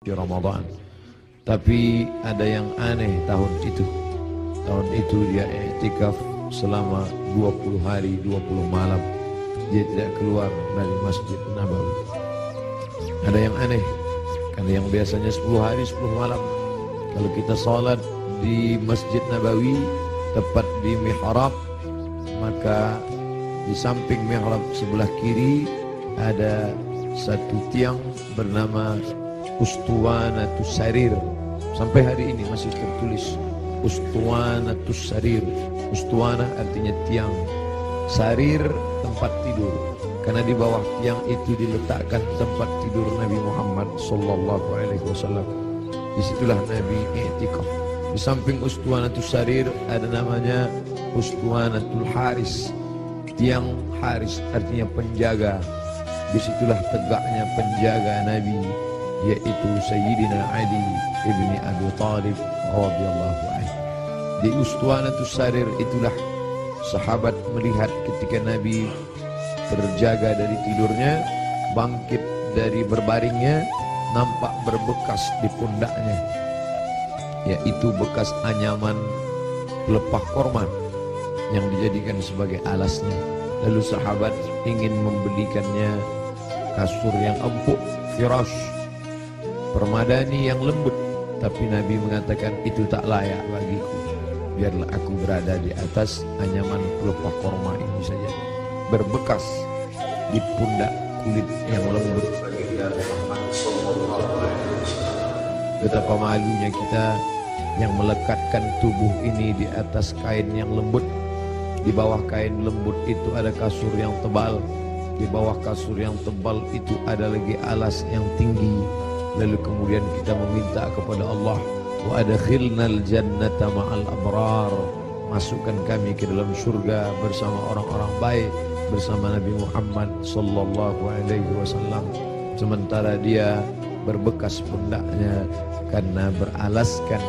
di Ramadan. Tapi ada yang aneh tahun itu. Tahun itu dia i'tikaf selama 20 hari 20 malam. Dia tidak keluar dari Masjid Nabawi. Ada yang aneh, karena yang biasanya 10 hari 10 malam. Kalau kita salat di Masjid Nabawi tepat di mihrab, maka di samping mihrab sebelah kiri ada satu tiang bernama Ustuwanatus Sarir. Sampai hari ini masih tertulis Ustuwanatus Sarir. Ustuwana artinya tiang, sarir tempat tidur. Karena di bawah tiang itu diletakkan tempat tidur Nabi Muhammad sallallahu alaihi wasallam. Disitulah Nabi i'tikaf. Di samping Ustuwanatus Sarir ada namanya Ustuwanatul Haris. Tiang Haris artinya penjaga. Disitulah tegaknya penjaga Nabi, yaitu Sayyidina Ali ibni Abi Thalib radhiyallahu anhu. Di Ustuwanatus Sarir itulah sahabat melihat ketika Nabi terjaga dari tidurnya, bangkit dari berbaringnya, nampak berbekas di pundaknya, yaitu bekas anyaman pelepah korma yang dijadikan sebagai alasnya. Lalu sahabat ingin membelikannya kasur yang empuk, firash, permadani yang lembut, tapi Nabi mengatakan itu tak layak bagiku. Biarlah aku berada di atas anyaman pelepah korma ini saja, berbekas di pundak kulit yang lembut. Betapa malunya kita yang melekatkan tubuh ini di atas kain yang lembut. Di bawah kain lembut itu ada kasur yang tebal. Di bawah kasur yang tebal itu ada lagi alas yang tinggi. Lalu kemudian kita meminta kepada Allah, wa adkhilnal jannata ma'al abrar, masukkan kami ke dalam surga bersama orang-orang baik, bersama Nabi Muhammad sallallahu alaihi wasallam. Sementara dia berbekas pundaknya karena beralaskan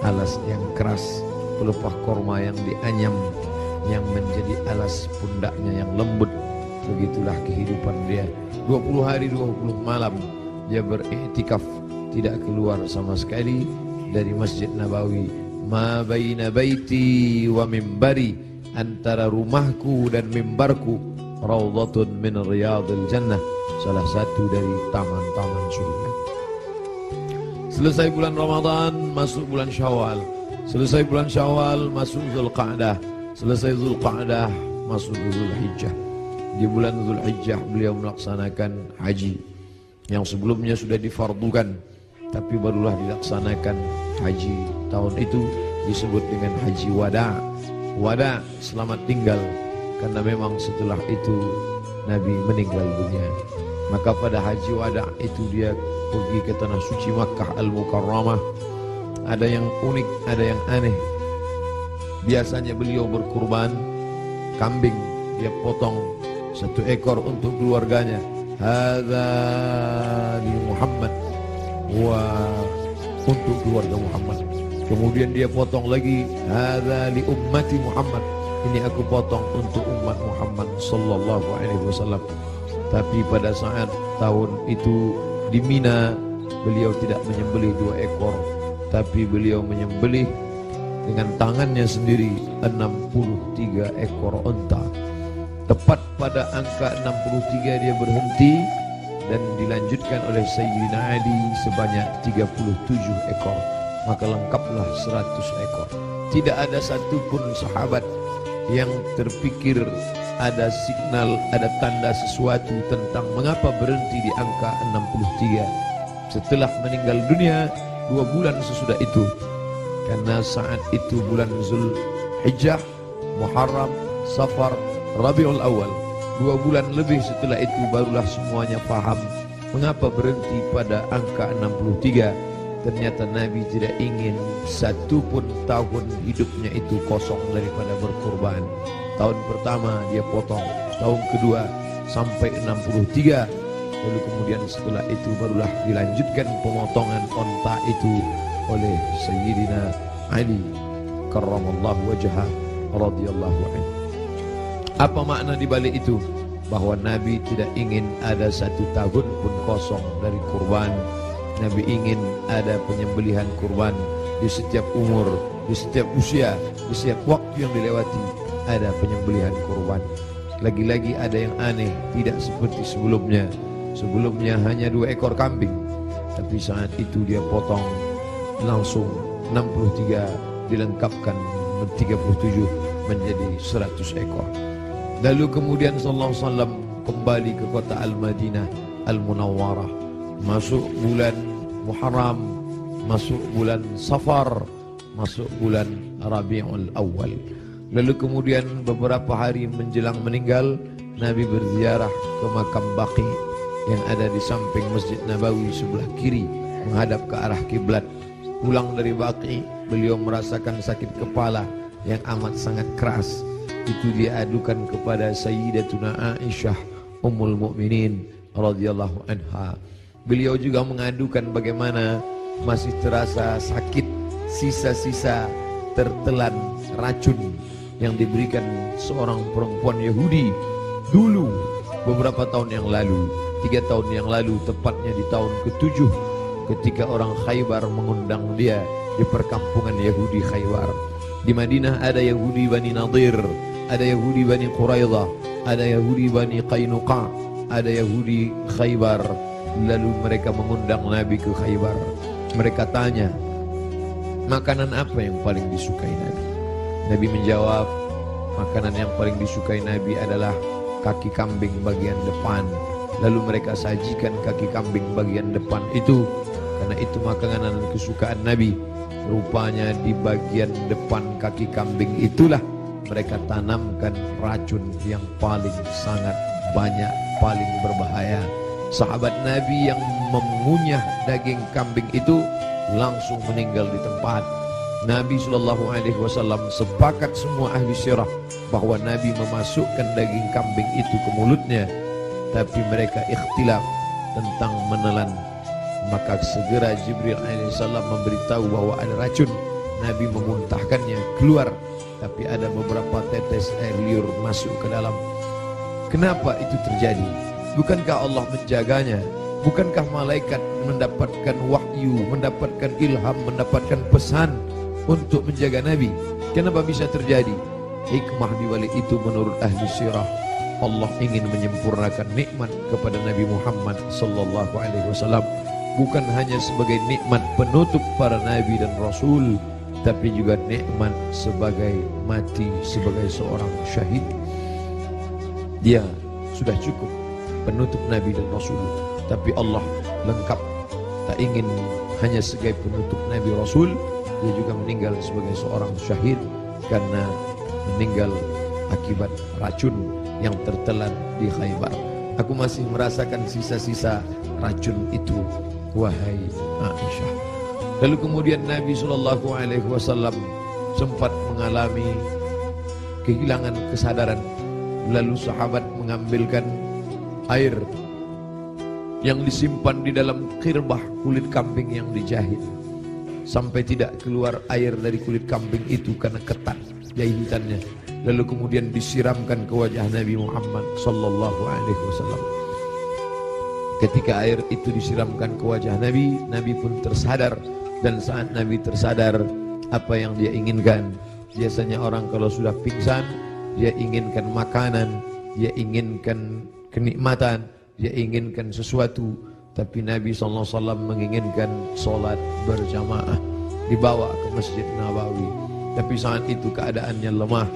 alas yang keras, pelepah korma yang dianyam yang menjadi alas pundaknya yang lembut. Begitulah kehidupan dia. 20 hari 20 malam dia beriktikaf, tidak keluar sama sekali dari Masjid Nabawi. Ma baina baiti wa mimbari, antara rumahku dan mimbarku raudhatun min riyadil jannah, salah satu dari taman-taman surga. Selesai bulan Ramadan, masuk bulan Syawal. Selesai bulan Syawal, masuk Zulqa'dah. Selesai Zulqa'dah, masuk Zulhijjah. Di bulan Zulhijjah beliau melaksanakan haji yang sebelumnya sudah difardukan, tapi barulah dilaksanakan haji tahun itu, disebut dengan haji wada. Wada, selamat tinggal, karena memang setelah itu Nabi meninggal dunia. Maka pada haji wada itu dia pergi ke tanah suci Makkah Al-Mukarramah. Ada yang unik, ada yang aneh. Biasanya beliau berkurban kambing, dia potong 1 ekor untuk keluarganya. Hadza li Muhammad, wa untuk keluarga Muhammad. Kemudian dia potong lagi, hadza li ummati Muhammad, ini aku potong untuk umat Muhammad sallallahu alaihi wasallam. Tapi pada saat tahun itu di Mina, beliau tidak menyembelih 2 ekor, tapi beliau menyembelih dengan tangannya sendiri 63 ekor unta. Tepat pada angka 63 dia berhenti dan dilanjutkan oleh Sayyidina Ali sebanyak 37 ekor. Maka lengkaplah 100 ekor. Tidak ada satupun sahabat yang terpikir ada signal, ada tanda sesuatu tentang mengapa berhenti di angka 63. Setelah meninggal dunia 2 bulan sesudah itu, karena saat itu bulan Zulhijjah, Muharram, Safar, Rabiul Awal, 2 bulan lebih setelah itu barulah semuanya paham mengapa berhenti pada angka 63. Ternyata Nabi tidak ingin satupun tahun hidupnya itu kosong daripada berkurban. Tahun pertama dia potong, tahun kedua sampai 63. Lalu kemudian setelah itu barulah dilanjutkan pemotongan onta itu oleh Sayyidina Ali karramallahu wajhah radhiyallahu anhu. Apa makna di balik itu? Bahwa Nabi tidak ingin ada 1 tahun pun kosong dari kurban. Nabi ingin ada penyembelihan kurban di setiap umur, di setiap usia, di setiap waktu yang dilewati ada penyembelihan kurban. Lagi-lagi ada yang aneh, tidak seperti sebelumnya. Sebelumnya hanya 2 ekor kambing, tapi saat itu dia potong langsung 63 dilengkapkan 37 menjadi 100 ekor. Lalu kemudian sallallahu alaihi wasallam kembali ke kota Al-Madinah Al-Munawwarah, masuk bulan Muharram, masuk bulan Safar, masuk bulan Rabiul Awal. Lalu kemudian beberapa hari menjelang meninggal, Nabi berziarah ke makam Baqi yang ada di samping Masjid Nabawi sebelah kiri menghadap ke arah kiblat. Pulang dari Baqi, beliau merasakan sakit kepala yang amat sangat keras. Itu dia adukan kepada Sayyidatuna Aisyah Ummul Mukminin radhiyallahu anha. Beliau juga mengadukan bagaimana masih terasa sakit, sisa-sisa tertelan racun yang diberikan seorang perempuan Yahudi dulu beberapa tahun yang lalu, 3 tahun yang lalu, tepatnya di tahun ke-7 ketika orang Khaybar mengundang dia di perkampungan Yahudi Khaybar. Di Madinah ada Yahudi Bani Nadir, ada Yahudi Bani Quraidah, ada Yahudi Bani Qainuqa, ada Yahudi Khaybar. Lalu mereka mengundang Nabi ke Khaybar. Mereka tanya, makanan apa yang paling disukai Nabi? Nabi menjawab, makanan yang paling disukai Nabi adalah kaki kambing bagian depan. Lalu mereka sajikan kaki kambing bagian depan itu, karena itu makanan kesukaan Nabi. Rupanya di bagian depan kaki kambing itulah mereka tanamkan racun yang paling sangat banyak, paling berbahaya. Sahabat Nabi yang mengunyah daging kambing itu langsung meninggal di tempat. Nabi SAW sepakat semua ahli sirah bahwa Nabi memasukkan daging kambing itu ke mulutnya, tapi mereka ikhtilaf tentang menelan. Maka segera Jibril alaihissalam memberitahu bahwa ada racun. Nabi memuntahkannya keluar, tapi ada beberapa tetes air liur masuk ke dalam. Kenapa itu terjadi? Bukankah Allah menjaganya? Bukankah malaikat mendapatkan wahyu, mendapatkan ilham, mendapatkan pesan untuk menjaga Nabi? Kenapa bisa terjadi? Hikmah di balik itu menurut ahli sirah, Allah ingin menyempurnakan nikmat kepada Nabi Muhammad sallallahu alaihi wasallam, bukan hanya sebagai nikmat penutup para nabi dan rasul, tapi juga nikmat sebagai mati sebagai seorang syahid. Dia sudah cukup penutup nabi dan rasul, tapi Allah lengkap, tak ingin hanya sebagai penutup nabi rasul, dia juga meninggal sebagai seorang syahid karena meninggal akibat racun yang tertelan di Khaybar. Aku masih merasakan sisa-sisa racun itu, wahai Aisyah. Lalu kemudian Nabi SAW sempat mengalami kehilangan kesadaran. Lalu sahabat mengambilkan air yang disimpan di dalam khirbah kulit kambing yang dijahit, sampai tidak keluar air dari kulit kambing itu karena ketat jahitannya. Lalu kemudian disiramkan ke wajah Nabi Muhammad sallallahu alaihi wasallam. Ketika air itu disiramkan ke wajah Nabi, Nabi pun tersadar. Dan saat Nabi tersadar, apa yang dia inginkan? Biasanya orang kalau sudah pingsan, dia inginkan makanan, dia inginkan kenikmatan, dia inginkan sesuatu. Tapi Nabi SAW menginginkan solat berjamaah, dibawa ke Masjid Nabawi. Tapi saat itu keadaannya lemah,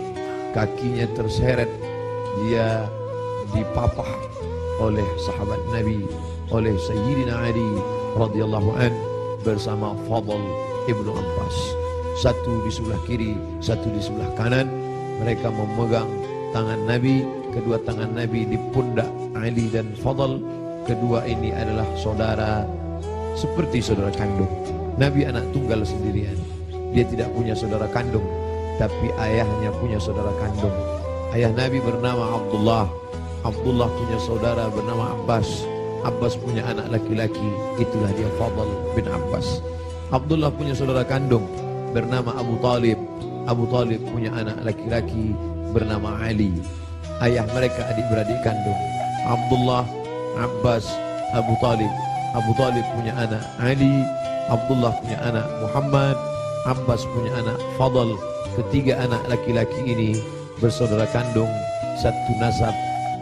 kakinya terseret, dia dipapah oleh sahabat Nabi, oleh Sayyidina Ali radhiyallahu an bersama Fadl ibnu Abbas. Satu di sebelah kiri, satu di sebelah kanan. Mereka memegang tangan Nabi, kedua tangan Nabi di pundak Ali dan Fadl. Kedua ini adalah saudara, seperti saudara kandung. Nabi anak tunggal sendirian. Dia tidak punya saudara kandung, tapi ayahnya punya saudara kandung. Ayah Nabi bernama Abdullah. Abdullah punya saudara bernama Abbas. Abbas punya anak laki-laki, itulah dia Fadl bin Abbas. Abdullah punya saudara kandung bernama Abu Talib. Abu Talib punya anak laki-laki bernama Ali. Ayah mereka adik-beradik kandung. Abdullah, Abbas, Abu Talib. Abu Talib punya anak Ali, Abdullah punya anak Muhammad, Abbas punya anak Fadl. Ketiga anak laki-laki ini bersaudara kandung, satu nasab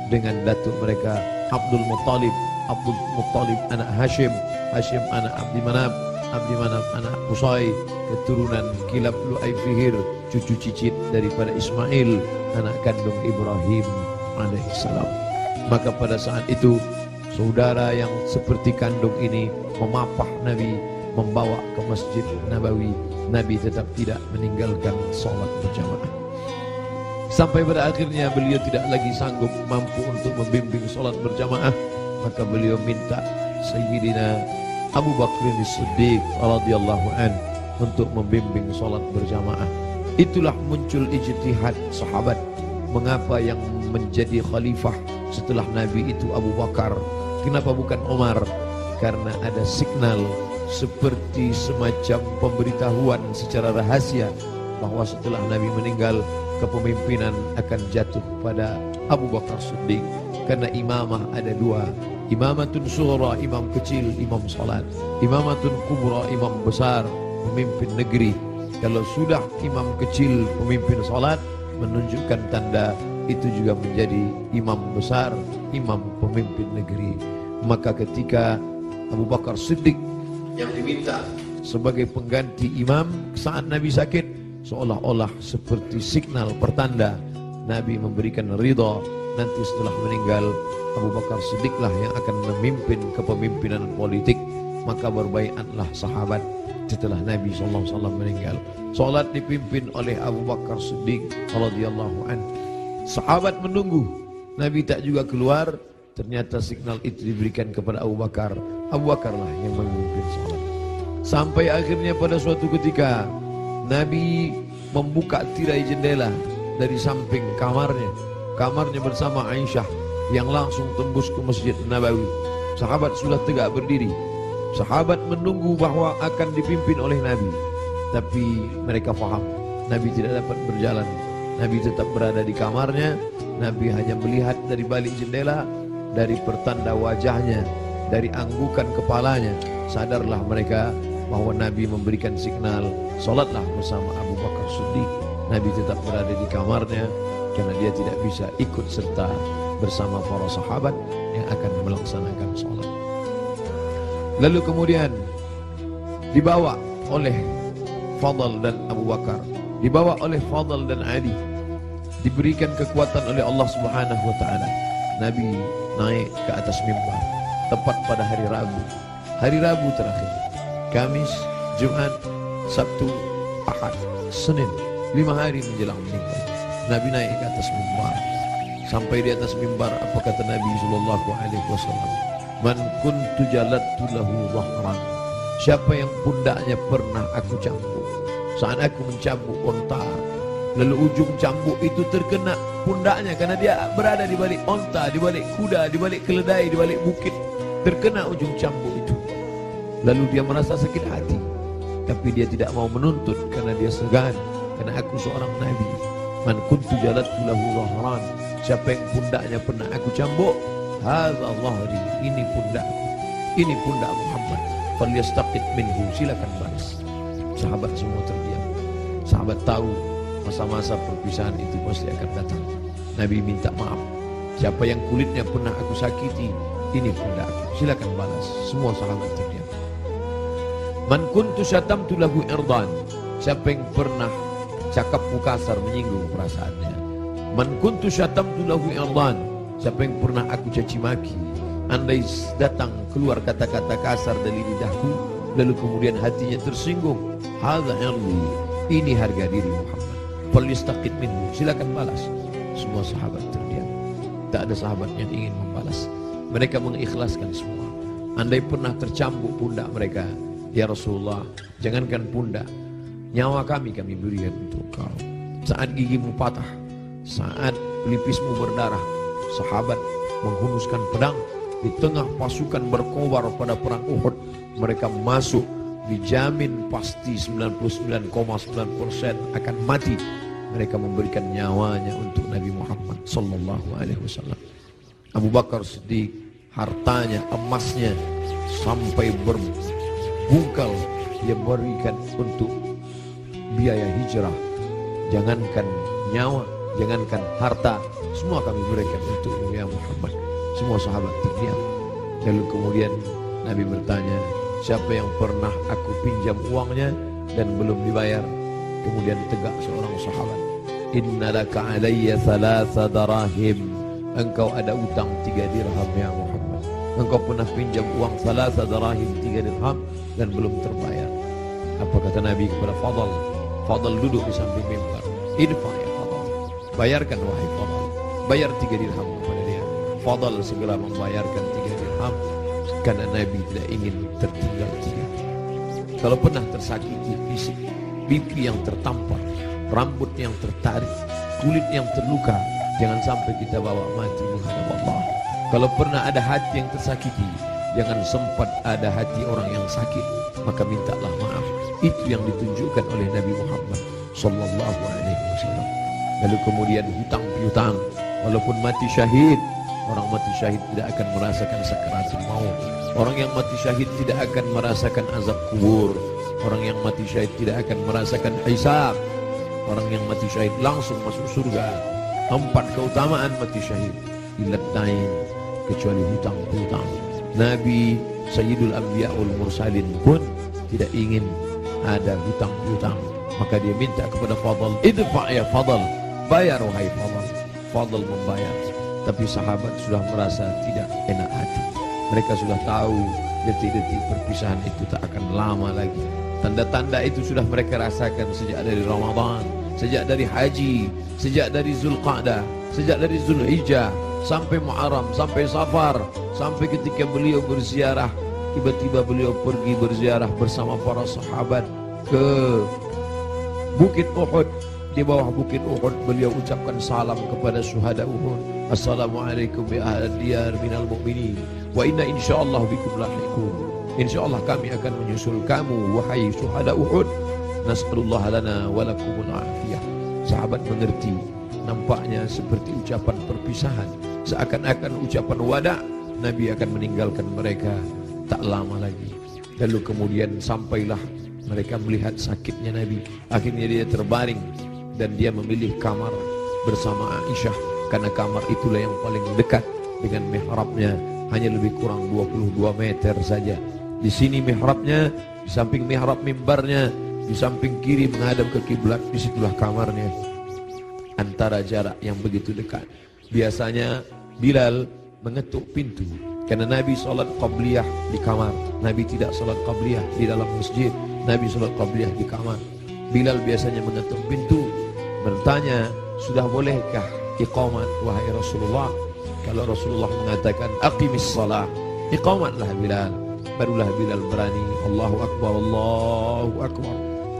dengan datuk mereka Abdul Muttalib. Abdul Muttalib anak Hashim, Hashim anak Abdi Manaf, Abdi Manaf anak Qusay, keturunan Kilab Lu'ay Fihir, cucu cicit daripada Ismail, anak kandung Ibrahim alaihissalam. Maka pada saat itu saudara yang seperti kandung ini memapah Nabi, membawa ke Masjid Nabawi. Nabi tetap tidak meninggalkan sholat berjamaah. Sampai pada akhirnya beliau tidak lagi sanggup mampu untuk membimbing sholat berjamaah. Maka beliau minta Sayyidina Abu Bakr As-Siddiq radhiyallahu an untuk membimbing sholat berjamaah. Itulah muncul ijtihad sahabat. Mengapa yang menjadi khalifah setelah Nabi itu Abu Bakar? Kenapa bukan Umar? Karena ada signal seperti semacam pemberitahuan secara rahasia bahwa setelah Nabi meninggal kepemimpinan akan jatuh pada Abu Bakar Siddiq. Karena imamah ada dua, imamatun sughra, imam kecil, imam salat, imamatun kubra, imam besar, pemimpin negeri. Kalau sudah imam kecil pemimpin salat, menunjukkan tanda itu juga menjadi imam besar, imam pemimpin negeri. Maka ketika Abu Bakar Siddiq yang diminta sebagai pengganti imam saat Nabi sakit, seolah-olah seperti signal pertanda Nabi memberikan ridha. Nanti setelah meninggal Abu Bakar Siddiqlah yang akan memimpin kepemimpinan politik. Maka berbaiatlah sahabat setelah Nabi SAW meninggal. Salat dipimpin oleh Abu Bakar Siddiq radhiyallahu an. Sahabat menunggu, Nabi tak juga keluar. Ternyata signal itu diberikan kepada Abu Bakar. Abu Bakarlah yang memimpin salat. Sampai akhirnya pada suatu ketika Nabi membuka tirai jendela dari samping kamarnya bersama Aisyah yang langsung tembus ke Masjid Nabawi. Sahabat sudah tegak berdiri. Sahabat menunggu bahwa akan dipimpin oleh Nabi. Tapi mereka faham Nabi tidak dapat berjalan. Nabi tetap berada di kamarnya. Nabi hanya melihat dari balik jendela, dari pertanda wajahnya, dari anggukan kepalanya. Sadarlah mereka bahwa Nabi memberikan signal, salatlah bersama Abu Bakar Siddiq. Nabi tetap berada di kamarnya karena dia tidak bisa ikut serta bersama para sahabat yang akan melaksanakan salat. Lalu kemudian dibawa oleh Fadl dan Abu Bakar, dibawa oleh Fadl dan Ali, diberikan kekuatan oleh Allah Subhanahu wa taala. Nabi naik ke atas mimbar tepat pada hari Rabu. Hari Rabu terakhir. Kamis, Jumat, Sabtu, Ahad, Senin. 5 hari menjelang meninggal. Nabi naik ke atas mimbar. Sampai di atas mimbar apa kata Nabi sallallahu alaihi wasallam? Man kuntu jalattu lahu dhahran. Siapa yang pundaknya pernah aku cambuk. Saat aku mencambuk onta, lalu ujung cambuk itu terkena pundaknya karena dia berada di balik onta, di balik kuda, di balik keledai, di balik bukit. Terkena ujung cambuk itu. Lalu dia merasa sakit hati. Tapi dia tidak mau menuntut karena dia segan. Karena aku seorang Nabi. Man kuntu jalattu lahu dhahran. Siapa yang pundaknya pernah aku cambuk, hadza dhahri, ini pundakku. Ini pundak Muhammad. Falyastaqit minhu, silakan balas. Sahabat semua terdiam. Sahabat tahu masa-masa perpisahan itu pasti akan datang. Nabi minta maaf. Siapa yang kulitnya pernah aku sakiti, ini pundakku, silakan balas. Semua sahabat terdiam. Man kuntu syatamtu lahu irdan. Siapa yang pernah cakap kasar menyinggung perasaannya. Man kuntu syatamtu lahu irdan. Siapa yang pernah aku caci maki, andai datang keluar kata-kata kasar dari lidahku, lalu kemudian hatinya tersinggung, hadza irdi, ini harga diri Muhammad. Falyastaqit minhu, silakan balas. Semua sahabat terdiam. Tak ada sahabat yang ingin membalas. Mereka mengikhlaskan semua. Andai pernah tercambuk pundak mereka, ya Rasulullah, jangankan pundak, nyawa kami berikan untuk kau. Saat gigimu patah, saat pelipismu berdarah, sahabat menghunuskan pedang di tengah pasukan berkobar pada perang Uhud. Mereka masuk, dijamin pasti 99,9% akan mati. Mereka memberikan nyawanya untuk Nabi Muhammad sallallahu alaihi wasallam. Abu Bakar Siddiq, hartanya, emasnya, sampai berbungkal dia berikan untuk biaya hijrah. Jangankan nyawa, jangankan harta, semua kami berikan untukmu ya Muhammad. Semua sahabat terdiam. Lalu kemudian Nabi bertanya, siapa yang pernah aku pinjam uangnya dan belum dibayar? Kemudian tegak seorang sahabat, innalaka alayya thalatha darahim. Engkau ada utang 3 dirham ya Muhammad. Engkau pernah pinjam uang thalatha darahim, 3 dirham dan belum terbayar. Apa kata Nabi kepada Fadl? Fadl duduk di samping mimbar. Idfa ya Fadl, bayarkan wahai Fadl. Bayar 3 dirham kepada dia. Fadl segera membayarkan 3 dirham karena Nabi tidak ingin tertinggal 3. Kalau pernah tersakiti fisik, pipi yang tertampar, rambut yang tertarik, kulit yang terluka, jangan sampai kita bawa mati menghadap Allah. Kalau pernah ada hati yang tersakiti, jangan sempat ada hati orang yang sakit, maka mintalah maaf. Itu yang ditunjukkan oleh Nabi Muhammad sallallahu alaihi wasallam. Lalu kemudian hutang piutang, walaupun mati syahid, orang mati syahid tidak akan merasakan sakaratul maut. Orang yang mati syahid tidak akan merasakan azab kubur. Orang yang mati syahid tidak akan merasakan hisab. Orang yang mati syahid langsung masuk surga. 4 keutamaan mati syahid. Illa dain, kecuali hutang piutang. Nabi Sayyidul Anbiya wal Mursalin pun tidak ingin ada hutang piutang. Maka dia minta kepada Fadl, idfa' ya Fadl, bayar wahai Fadl. Fadl membayar. Tapi sahabat sudah merasa tidak enak hati. Mereka sudah tahu detik-detik perpisahan itu tak akan lama lagi. Tanda-tanda itu sudah mereka rasakan sejak dari Ramadan, sejak dari haji, sejak dari Zulqa'dah, sejak dari Zulhijjah, sampai Muharram, sampai Safar, sampai ketika beliau berziarah. Tiba-tiba beliau pergi berziarah bersama para sahabat ke Bukit Uhud. Di bawah Bukit Uhud beliau ucapkan salam kepada syuhada Uhud. Assalamualaikum bi ahli diyar minal mu'minin wa inna insyaallah bikum lahiqun. Insyaallah kami akan menyusul kamu wahai syuhada Uhud. Nas'alullah lana wa lakumul afiyah. Sahabat mengerti, nampaknya seperti ucapan perpisahan, seakan-akan ucapan wada. Nabi akan meninggalkan mereka tak lama lagi. Lalu kemudian sampailah mereka melihat sakitnya Nabi. Akhirnya dia terbaring dan dia memilih kamar bersama Aisyah, karena kamar itulah yang paling dekat dengan mihrabnya, hanya lebih kurang 22 meter saja. Di sini mihrabnya, di samping mihrab mimbarnya, di samping kiri menghadap ke kiblat, disitulah kamarnya. Antara jarak yang begitu dekat. Biasanya Bilal mengetuk pintu karena Nabi salat qabliyah di kamar. Nabi tidak salat qabliyah di dalam masjid. Nabi salat qabliyah di kamar. Bilal biasanya mengetuk pintu, bertanya, sudah bolehkah iqamat wahai Rasulullah? Kalau Rasulullah mengatakan aqimis salah, iqamatlah Bilal. Barulah Bilal berani, Allahu Akbar, Allahu Akbar,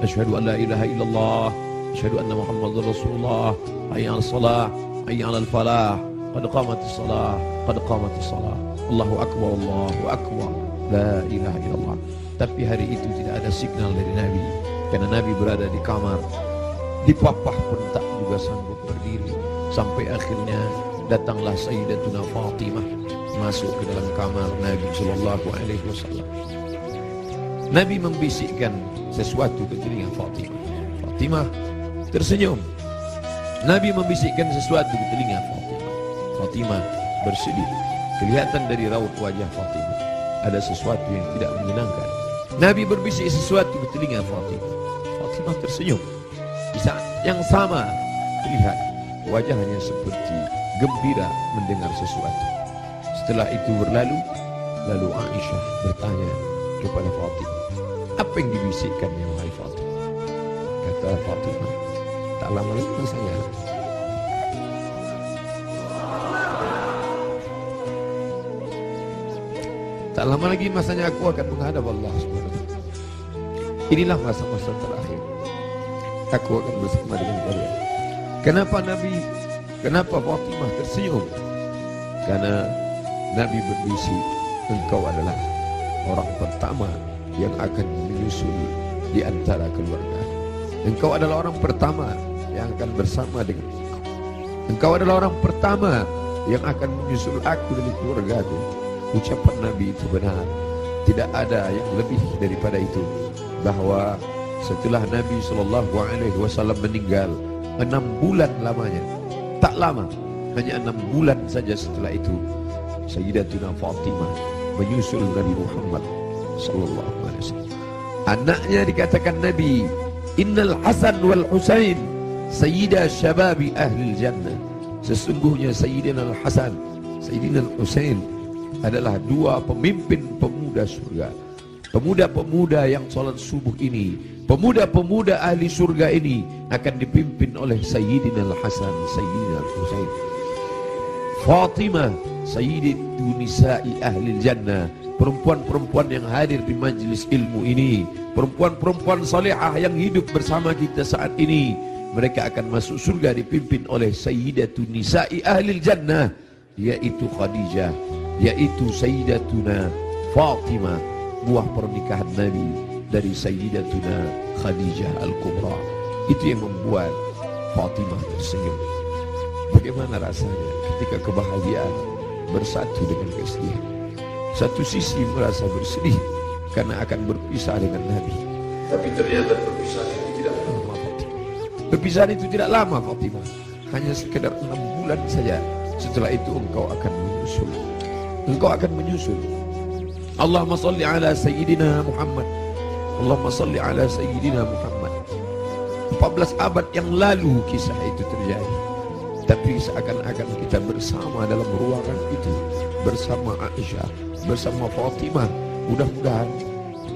asyhadu an la ilaha illallah, asyhadu anna Muhammadar Rasulullah, hayya 'alas salah, hayya 'alal falah, qad qamatis salah, qad qamatis salah, Allahu Akbar, Allahu Akbar, la ilaha illallah. Tapi hari itu tidak ada signal dari Nabi, karena Nabi berada di kamar. Dipapah pun tak juga sanggup berdiri. Sampai akhirnya datanglah Sayyidatuna Fatimah masuk ke dalam kamar Nabi sallallahu alaihi wasallam. Nabi membisikkan sesuatu ke telinga Fatimah. Fatimah tersenyum. Nabi membisikkan sesuatu ke telinga Fatimah. Fatimah bersedih. Kelihatan dari raut wajah Fatimah ada sesuatu yang tidak menyenangkan. Nabi berbisik sesuatu ke telinga Fatimah. Fatimah tersenyum. Di saat yang sama terlihat wajahnya seperti gembira mendengar sesuatu. Setelah itu berlalu, lalu Aisyah bertanya kepada Fatimah, apa yang dibisikkannya wahai Fatimah? Kata Fatimah, tak lama lagi saya tak lama lagi masanya aku akan menghadap Allah SWT. Inilah masa-masa terakhir. Aku akan bersama dengan kalian. Kenapa Fatimah tersenyum? Karena Nabi berbisik, engkau adalah orang pertama yang akan menyusul di antara keluarga. Engkau adalah orang pertama yang akan bersama dengan engkau. Engkau adalah orang pertama yang akan menyusul aku dari keluargaku. Ucapan Nabi itu benar. Tidak ada yang lebih daripada itu, bahwa setelah Nabi SAW meninggal 6 bulan lamanya, tak lama, hanya 6 bulan saja setelah itu, Sayyidatuna Fatimah menyusul Nabi Muhammad SAW. Anaknya dikatakan Nabi, Innal Hasan wal Husain Sayyida Syababi Ahlil Jannah. Sesungguhnya Sayyidina Al-Hasan, Sayyidina Al-Husain adalah 2 pemimpin pemuda surga. Pemuda-pemuda yang salat subuh ini, pemuda-pemuda ahli surga ini akan dipimpin oleh Sayyidina Al-Hasan, Sayyidina Al-Husain. Fatimah Sayyidatu Nisa'i Ahlil Jannah, perempuan-perempuan yang hadir di majlis ilmu ini, perempuan-perempuan salihah yang hidup bersama kita saat ini, mereka akan masuk surga dipimpin oleh Sayyidatu Nisa'i Ahlil Jannah, yaitu Khadijah, yaitu Sayyidatuna Fatimah, buah pernikahan Nabi dari Sayyidatuna Khadijah Al-Kubra. Itu yang membuat Fatimah tersenyum. Bagaimana rasanya ketika kebahagiaan bersatu dengan kesedihan? Satu sisi merasa bersedih karena akan berpisah dengan Nabi, tapi ternyata perpisahan itu tidak lama, Fatimah. Perpisahan itu tidak lama, Fatimah. Hanya sekedar 6 bulan saja. Setelah itu engkau akan menyusul. Engkau akan menyusul. Allahumma salli ala Sayyidina Muhammad. Allahumma salli ala Sayyidina Muhammad. 14 abad yang lalu kisah itu terjadi, tapi seakan-akan kita bersama dalam ruangan itu, bersama Aisyah, bersama Fatimah. Mudah-mudahan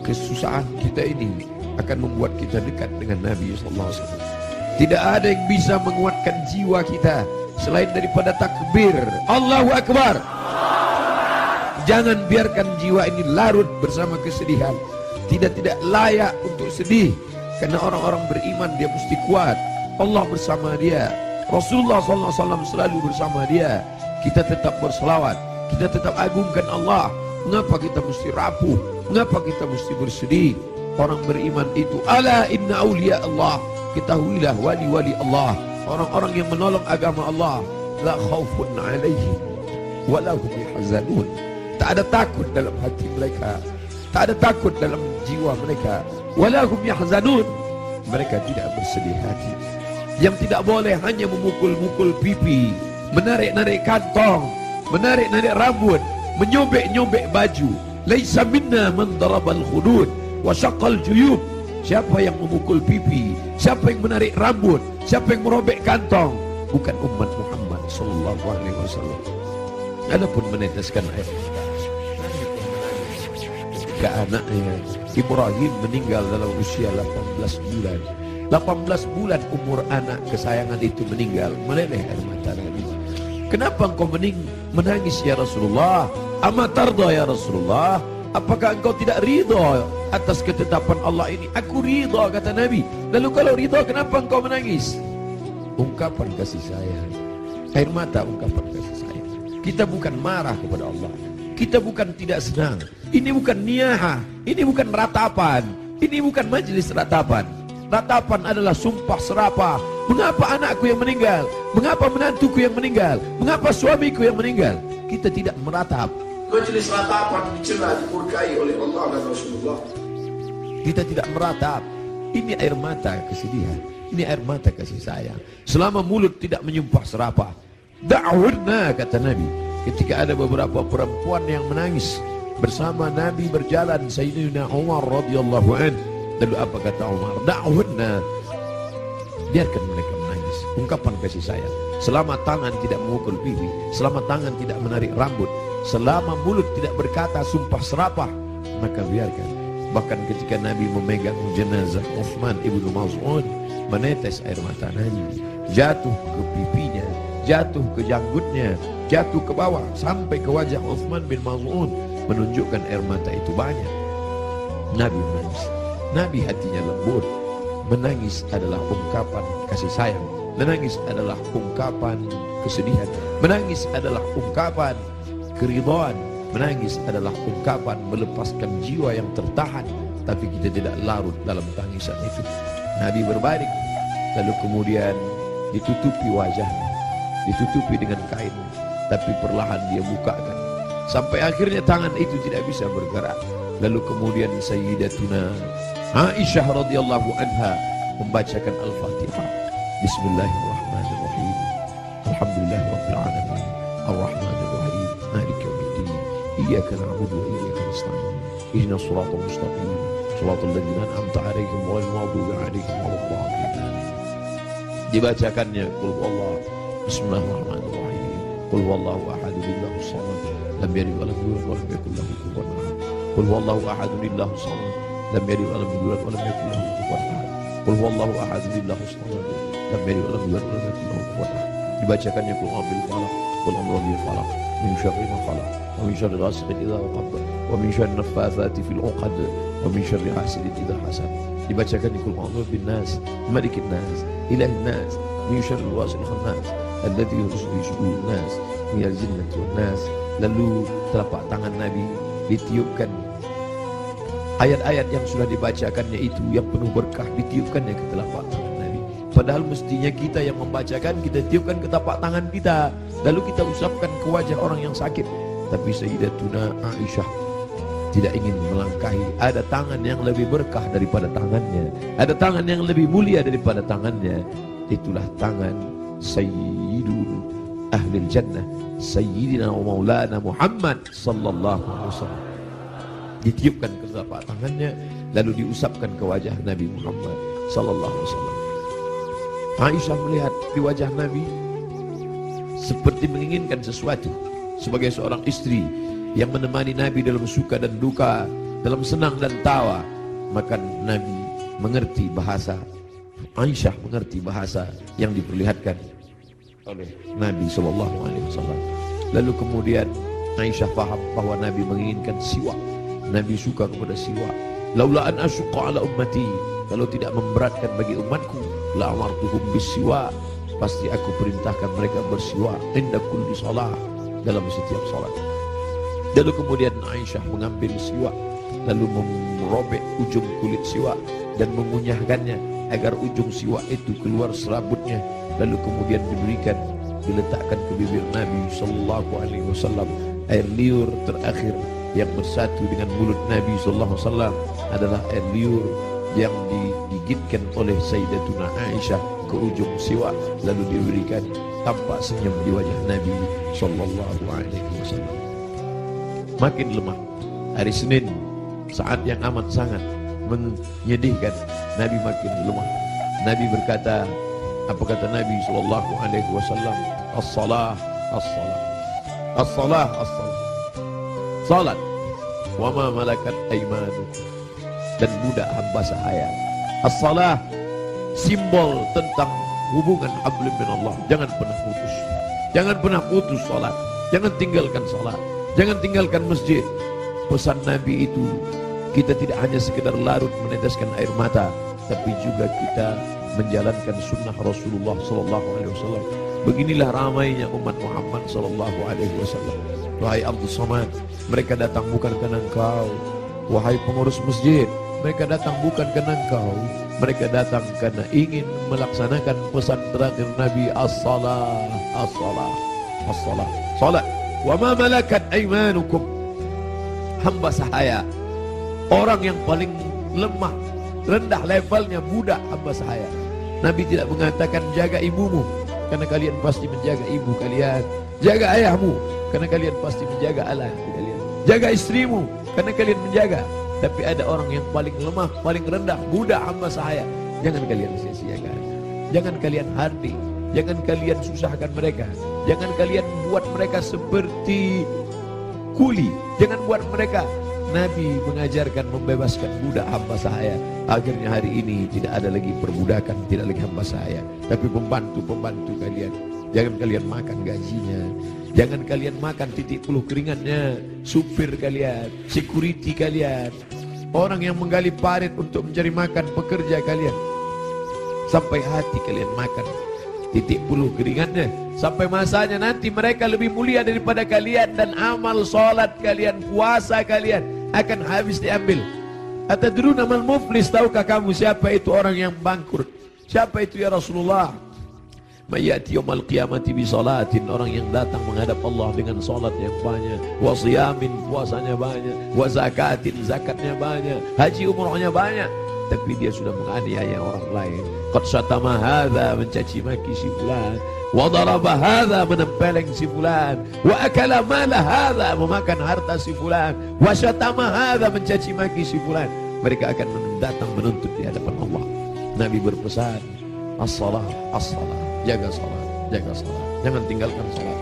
kesusahan kita ini akan membuat kita dekat dengan Nabi SAW. Tidak ada yang bisa menguatkan jiwa kita selain daripada takbir Allahu Akbar. Jangan biarkan jiwa ini larut bersama kesedihan. Tidak layak untuk sedih, karena orang-orang beriman dia mesti kuat. Allah bersama dia, Rasulullah SAW selalu bersama dia. Kita tetap berselawat, kita tetap agungkan Allah. Mengapa kita mesti rapuh? Mengapa kita mesti bersedih? Orang beriman itu, ala inna awliya Allah, ketahuilah wali-wali Allah, orang-orang yang menolong agama Allah, la khaufun alaihim wa lahum yahzanun. Tak ada takut dalam hati mereka, tak ada takut dalam jiwa mereka. Wa lahum yahzanun, mereka tidak bersedih hati. Yang tidak boleh hanya memukul-mukul pipi, menarik-narik kantong, menarik-narik rambut, menyobek-nyobek baju. Laisa minna man darabal khudud wa syaqqal juyub. Siapa yang memukul pipi, siapa yang menarik rambut, siapa yang merobek kantong, bukan umat Muhammad sallallahu alaihi wasallam. Adapun meneteskan air mata ketika anaknya Ibrahim meninggal dalam usia 18 bulan. 18 bulan umur anak kesayangan itu meninggal, meleleh air mata Nabi. Kenapa engkau menangis ya Rasulullah? Ama tarda ya Rasulullah? Apakah engkau tidak ridha atas ketetapan Allah ini? Aku ridha, kata Nabi. Lalu kalau ridha, kenapa engkau menangis? Ungkapan kasih sayang. Air mata ungkapan kasih sayang. Kita bukan marah kepada Allah, kita bukan tidak senang. Ini bukan niyahah, ini bukan ratapan, ini bukan majelis ratapan. Ratapan adalah sumpah serapah. Mengapa anakku yang meninggal? Mengapa menantuku yang meninggal? Mengapa suamiku yang meninggal? Kita tidak meratap. Majelis ratapan dicela, dimurkai oleh Allah dan Rasulullah. Kita tidak meratap. Ini air mata kesedihan, ini air mata kasih sayang. Selama mulut tidak menyumpah serapah. Da'wurna, kata Nabi, ketika ada beberapa perempuan yang menangis bersama Nabi berjalan, Sayyidina Umar radhiyallahu anhu. Lalu apa kata Umar? Da'wurna, biarkan mereka menangis. Ungkapan kasih sayang. Selama tangan tidak memukul pipi, selama tangan tidak menarik rambut, selama mulut tidak berkata sumpah serapah, maka biarkan. Bahkan ketika Nabi memegang jenazah Uthman ibnu Maz'un, menetes air mata Nabi, jatuh ke pipinya, jatuh ke janggutnya, jatuh ke bawah sampai ke wajah Uthman bin Maz'un, menunjukkan air mata itu banyak. Nabi menangis. Nabi hatinya lembut. Menangis adalah ungkapan kasih sayang. Menangis adalah ungkapan kesedihan. Menangis adalah ungkapan keridhaan. Menangis adalah ungkapan melepaskan jiwa yang tertahan, tapi kita tidak larut dalam tangisan itu. Nabi berbaring, lalu kemudian ditutupi wajahnya, ditutupi dengan kain, tapi perlahan dia bukakan, sampai akhirnya tangan itu tidak bisa bergerak. Lalu kemudian Sayyidatuna Aisyah radhiyallahu anha membacakan Al-Fatihah. Bismillahirrahmanirrahim. Alhamdulillahirabbil alamin. Arrahmanir rahim. Maliki yaumiddin. Iyyaka na'budu wa iyyaka nasta'in. Ihdinas siratal mustaqim. Shiratal ladzina an'amta 'alaihim ghairil maghdubi 'alaihim waladdallin. Dibacakannya qul huwallahu. Bismillahirrahmanirrahim. Qul huwallahu ahad, Allahus samad, lam yalid wa lam yulad wa lam yakul lahu kufuwan ahad. Qul huwallahu ahad, Allahus samad, lam yalid wa lam yulad wa lam yakul lahu kufuwan ahad. Qul huwallahu ahad, Allahus samad, lam yalid wa lam yulad wa lam yakul lahu kufuwan ahad. Dibacakannya qul a'udzu falaq, qul a'udzu bil falaq, min syarri ma khalaq, wa min syarri ghasiqin idza waqab, wa min syarri naffatsati fil 'uqad, wa min syarri hasidin idza hasad. Dibacakannya qul a'udzu bin nas, malikin nas, ilahin nas, min syarril wasil khannas, alladzi yuwaswisu fi sudurin nas, minal jinnati wan nas. Lalu telapak tangan Nabi ditiupkan, ayat-ayat yang sudah dibacakannya itu yang penuh berkah ditiupkannya ke telapak tangan Nabi. Padahal mestinya kita yang membacakan, kita tiupkan ke telapak tangan kita, lalu kita usapkan ke wajah orang yang sakit. Tapi Sayyidatuna Aisyah tidak ingin melangkahi. Ada tangan yang lebih berkah daripada tangannya, ada tangan yang lebih mulia daripada tangannya. Itulah tangan Sayyidul Ahlil Jannah, Sayyidina wa Maulana Muhammad sallallahu alaihi wasallam. Ditiupkan ke telapak tangannya, lalu diusapkan ke wajah Nabi Muhammad sallallahu alaihi wasallam. Aisyah melihat di wajah Nabi seperti menginginkan sesuatu. Sebagai seorang istri yang menemani Nabi dalam suka dan duka, dalam senang dan tawa, maka Nabi mengerti bahasa, Aisyah mengerti bahasa yang diperlihatkan oleh Nabi SAW. Lalu kemudian Aisyah paham bahwa Nabi menginginkan siwak. Nabi suka kepada siwak. Laula an asyqa ala ummati, kalau tidak memberatkan bagi umatku, la amartuhum bisiwak, pasti aku perintahkan mereka bersiwak inda kulli shalah, dalam setiap salat. Lalu kemudian Aisyah mengambil siwak, lalu merobek ujung kulit siwak dan mengunyahkannya agar ujung siwak itu keluar serabutnya. Lalu kemudian diberikan, diletakkan ke bibir Nabi sallallahu alaihi wasallam. Air liur terakhir yang bersatu dengan mulut Nabi sallallahu alaihi wasallam adalah air liur yang digigitkan oleh Sayyidatuna Aisyah ke ujung siwak, lalu diberikan. Tampak senyum di wajah Nabi sallallahu alaihi wasallam. Makin lemah. Hari Senin, saat yang amat sangat menyedihkan, Nabi makin lemah. Nabi berkata, apa kata Nabi sallallahu alaihi wasallam? As-salah, as-salah. As-salah, as-salah. Salat. Wa ma malakat aymanukum, dan budak hamba sahaya. As-salah, simbol tentang hubungan hablum minallah. Jangan pernah putus. Jangan pernah putus salat. Jangan tinggalkan salat. Jangan tinggalkan masjid. Pesan Nabi itu, kita tidak hanya sekedar larut meneteskan air mata, tapi juga kita menjalankan sunnah Rasulullah sallallahu alaihi wasallam. Beginilah ramainya umat Muhammad sallallahu alaihi wasallam. Wahai Abdul Samad, mereka datang bukan karena engkau. Wahai pengurus masjid, mereka datang bukan karena engkau. Mereka datang karena ingin melaksanakan pesan terakhir Nabi, as-salah, as-salah, as-salah. Salat. Wa ma malakat aymanukum, hamba sahaya. Orang yang paling lemah, rendah levelnya, budak hamba sahaya. Nabi tidak mengatakan jaga ibumu, karena kalian pasti menjaga ibu kalian. Jaga ayahmu, karena kalian pasti menjaga ayah kalian. Jaga istrimu, karena kalian menjaga. Tapi ada orang yang paling lemah, paling rendah, budak hamba sahaya. Jangan kalian sia-siakan. Jangan kalian hardik. Jangan kalian susahkan mereka. Jangan kalian buat mereka seperti kuli. Jangan buat mereka. Nabi mengajarkan membebaskan budak hamba sahaya. Akhirnya hari ini tidak ada lagi perbudakan, tidak lagi hamba sahaya, tapi pembantu-pembantu kalian. Jangan kalian makan gajinya. Jangan kalian makan titik puluh keringatnya. Supir kalian, security kalian, orang yang menggali parit untuk mencari makan, pekerja kalian. Sampai hati kalian makan titik puluh keringatnya. Sampai masanya nanti mereka lebih mulia daripada kalian, dan amal sholat kalian, puasa kalian akan habis diambil. Atadruna mal muflis, tahukah kamu siapa itu orang yang bangkrut? Siapa itu ya Rasulullah? Mayati yaumal qiyamati bi salatin, orang yang datang menghadap Allah dengan salat yang banyak, wa siyamin, puasanya banyak, wa zakatin, zakatnya banyak, haji umrohnya banyak, tapi dia sudah menganiaya orang lain. Qad syatama hadza, mencaci maki si fulan, wa daraba hadza, menempeleng si fulan, wa akala mala hadza, memakan harta si fulan, wa syatama hadza, mencaci maki si fulan. Mereka akan datang menuntut di hadapan Allah. Nabi berpesan, as-salah, as-salah, jaga salat, jaga salat, jangan tinggalkan salat.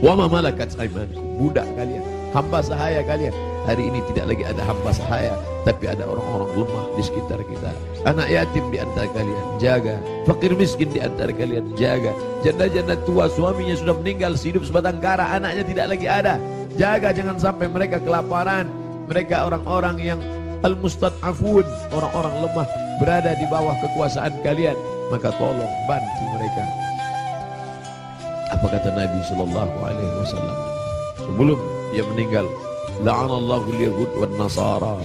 Wa ma malakat aymanukum, budak kalian, hamba sahaya kalian. Hari ini tidak lagi ada hamba sahaya, tapi ada orang-orang lemah di sekitar kita. Anak yatim di antara kalian, jaga. Fakir miskin di antara kalian, jaga. Janda-janda tua, suaminya sudah meninggal, hidup sebatang kara, anaknya tidak lagi ada, jaga. Jangan sampai mereka kelaparan. Mereka orang-orang yang al-mustad'afun, orang-orang lemah, berada di bawah kekuasaan kalian, maka tolong bantu mereka. Apa kata Nabi sallallahu alaihi wasallam sebelum dia meninggal? La'anallahu al-yahud wan nasara.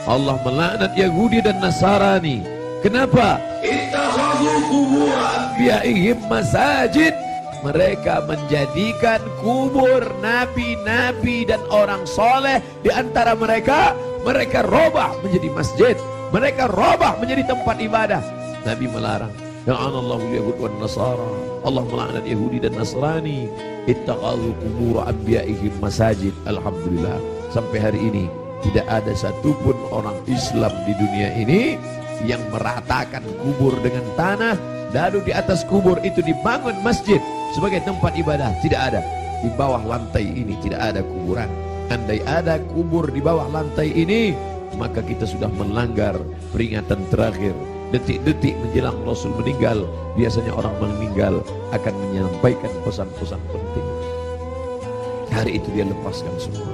Allah melaknat Yahudi dan Nasrani. Kenapa? Ittakhadhu qubur anbiya'ihim masajid. Mereka menjadikan kubur nabi-nabi dan orang soleh di antara mereka, mereka robah menjadi masjid, mereka robah menjadi tempat ibadah. Nabi melarang. La'anallahu al-yahud wan nasara. Allah melaknat Yahudi dan Nasrani. Ittakhadhu qubur anbiya'ihim masajid. Alhamdulillah, sampai hari ini tidak ada satupun orang Islam di dunia ini yang meratakan kubur dengan tanah, lalu di atas kubur itu dibangun masjid sebagai tempat ibadah. Tidak ada. Di bawah lantai ini tidak ada kuburan. Andai ada kubur di bawah lantai ini, maka kita sudah melanggar peringatan terakhir. Detik-detik menjelang Rasul meninggal, biasanya orang meninggal akan menyampaikan pesan-pesan penting. Hari itu dia lepaskan semua.